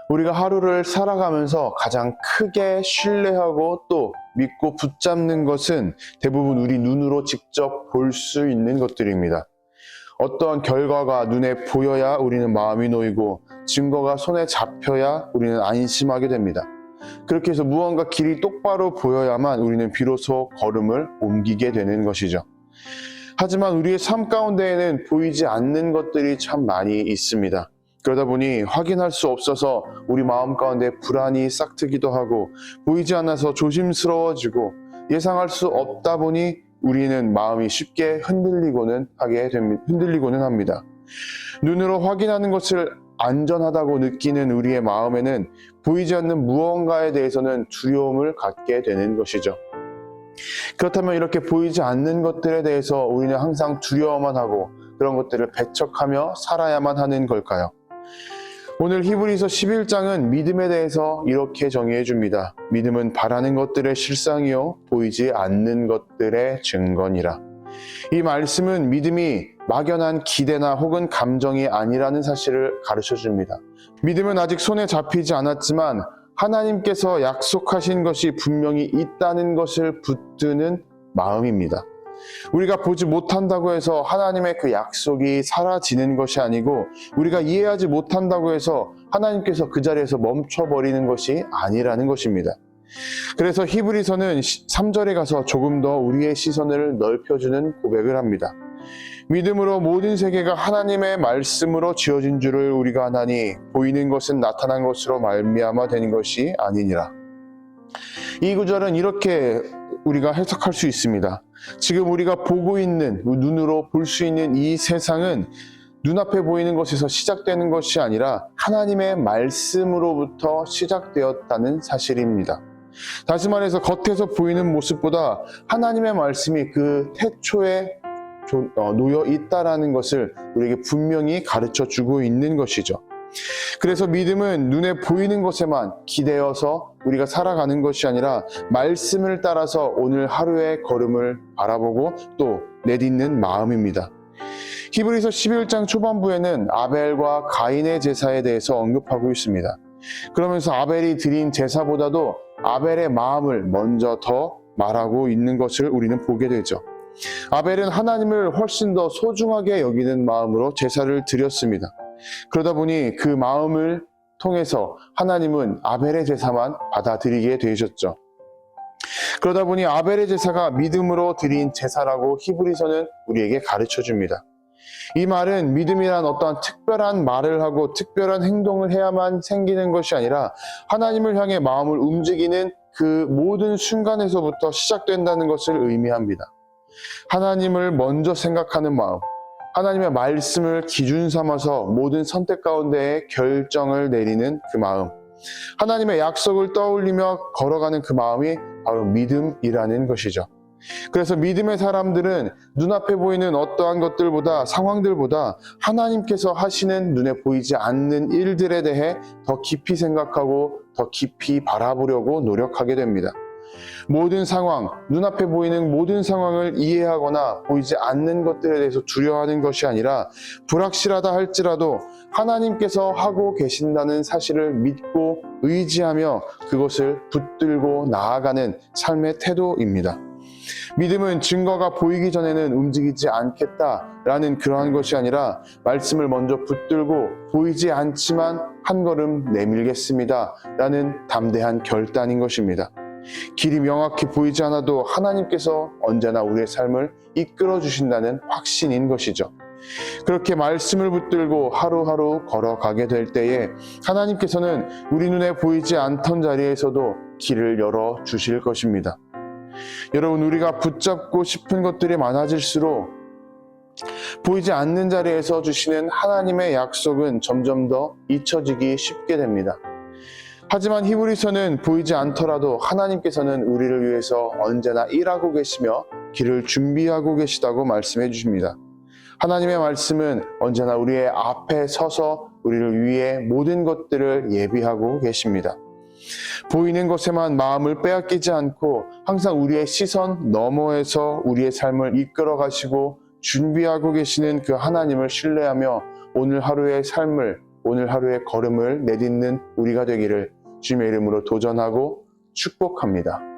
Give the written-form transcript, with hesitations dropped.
우리가 하루를 살아가면서 가장 크게 신뢰하고 또 믿고 붙잡는 것은 대부분 우리 눈으로 직접 볼 수 있는 것들입니다. 어떠한 결과가 눈에 보여야 우리는 마음이 놓이고 증거가 손에 잡혀야 우리는 안심하게 됩니다. 그렇게 해서 무언가 길이 똑바로 보여야만 우리는 비로소 걸음을 옮기게 되는 것이죠. 하지만 우리의 삶 가운데에는 보이지 않는 것들이 참 많이 있습니다. 그러다 보니 확인할 수 없어서 우리 마음 가운데 불안이 싹트기도 하고 보이지 않아서 조심스러워지고 예상할 수 없다 보니 우리는 마음이 쉽게 흔들리고는 합니다. 눈으로 확인하는 것을 안전하다고 느끼는 우리의 마음에는 보이지 않는 무언가에 대해서는 두려움을 갖게 되는 것이죠. 그렇다면 이렇게 보이지 않는 것들에 대해서 우리는 항상 두려워만 하고 그런 것들을 배척하며 살아야만 하는 걸까요? 오늘 히브리서 11장은 믿음에 대해서 이렇게 정의해 줍니다. 믿음은 바라는 것들의 실상이요 보이지 않는 것들의 증거니라. 이 말씀은 믿음이 막연한 기대나 혹은 감정이 아니라는 사실을 가르쳐 줍니다. 믿음은 아직 손에 잡히지 않았지만 하나님께서 약속하신 것이 분명히 있다는 것을 붙드는 마음입니다. 우리가 보지 못한다고 해서 하나님의 그 약속이 사라지는 것이 아니고 우리가 이해하지 못한다고 해서 하나님께서 그 자리에서 멈춰버리는 것이 아니라는 것입니다. 그래서 히브리서는 3절에 가서 조금 더 우리의 시선을 넓혀주는 고백을 합니다. 믿음으로 모든 세계가 하나님의 말씀으로 지어진 줄을 우리가 아나니 보이는 것은 나타난 것으로 말미암아 된 것이 아니니라. 이 구절은 이렇게 우리가 해석할 수 있습니다. 지금 우리가 보고 있는, 눈으로 볼 수 있는 이 세상은 눈앞에 보이는 것에서 시작되는 것이 아니라 하나님의 말씀으로부터 시작되었다는 사실입니다. 다시 말해서 겉에서 보이는 모습보다 하나님의 말씀이 그 태초에 놓여 있다라는 것을 우리에게 분명히 가르쳐 주고 있는 것이죠. 그래서 믿음은 눈에 보이는 것에만 기대어서 우리가 살아가는 것이 아니라 말씀을 따라서 오늘 하루의 걸음을 바라보고 또 내딛는 마음입니다. 히브리서 11장 초반부에는 아벨과 가인의 제사에 대해서 언급하고 있습니다. 그러면서 아벨이 드린 제사보다도 아벨의 마음을 먼저 더 말하고 있는 것을 우리는 보게 되죠. 아벨은 하나님을 훨씬 더 소중하게 여기는 마음으로 제사를 드렸습니다. 그러다 보니 그 마음을 통해서 하나님은 아벨의 제사만 받아들이게 되셨죠. 그러다 보니 아벨의 제사가 믿음으로 드린 제사라고 히브리서는 우리에게 가르쳐 줍니다. 이 말은 믿음이란 어떠한 특별한 말을 하고 특별한 행동을 해야만 생기는 것이 아니라 하나님을 향해 마음을 움직이는 그 모든 순간에서부터 시작된다는 것을 의미합니다. 하나님을 먼저 생각하는 마음, 하나님의 말씀을 기준 삼아서 모든 선택 가운데에 결정을 내리는 그 마음, 하나님의 약속을 떠올리며 걸어가는 그 마음이 바로 믿음이라는 것이죠. 그래서 믿음의 사람들은 눈앞에 보이는 어떠한 것들보다 상황들보다 하나님께서 하시는 눈에 보이지 않는 일들에 대해 더 깊이 생각하고 더 깊이 바라보려고 노력하게 됩니다. 모든 상황, 눈앞에 보이는 모든 상황을 이해하거나 보이지 않는 것들에 대해서 두려워하는 것이 아니라 불확실하다 할지라도 하나님께서 하고 계신다는 사실을 믿고 의지하며 그것을 붙들고 나아가는 삶의 태도입니다. 믿음은 증거가 보이기 전에는 움직이지 않겠다라는 그러한 것이 아니라 말씀을 먼저 붙들고 보이지 않지만 한 걸음 내밀겠습니다 라는 담대한 결단인 것입니다. 길이 명확히 보이지 않아도 하나님께서 언제나 우리의 삶을 이끌어 주신다는 확신인 것이죠. 그렇게 말씀을 붙들고 하루하루 걸어가게 될 때에 하나님께서는 우리 눈에 보이지 않던 자리에서도 길을 열어 주실 것입니다. 여러분, 우리가 붙잡고 싶은 것들이 많아질수록 보이지 않는 자리에서 주시는 하나님의 약속은 점점 더 잊혀지기 쉽게 됩니다. 하지만 히브리서는 보이지 않더라도 하나님께서는 우리를 위해서 언제나 일하고 계시며 길을 준비하고 계시다고 말씀해 주십니다. 하나님의 말씀은 언제나 우리의 앞에 서서 우리를 위해 모든 것들을 예비하고 계십니다. 보이는 것에만 마음을 빼앗기지 않고 항상 우리의 시선 너머에서 우리의 삶을 이끌어 가시고 준비하고 계시는 그 하나님을 신뢰하며 오늘 하루의 삶을 오늘 하루의 걸음을 내딛는 우리가 되기를 주님의 이름으로 도전하고 축복합니다.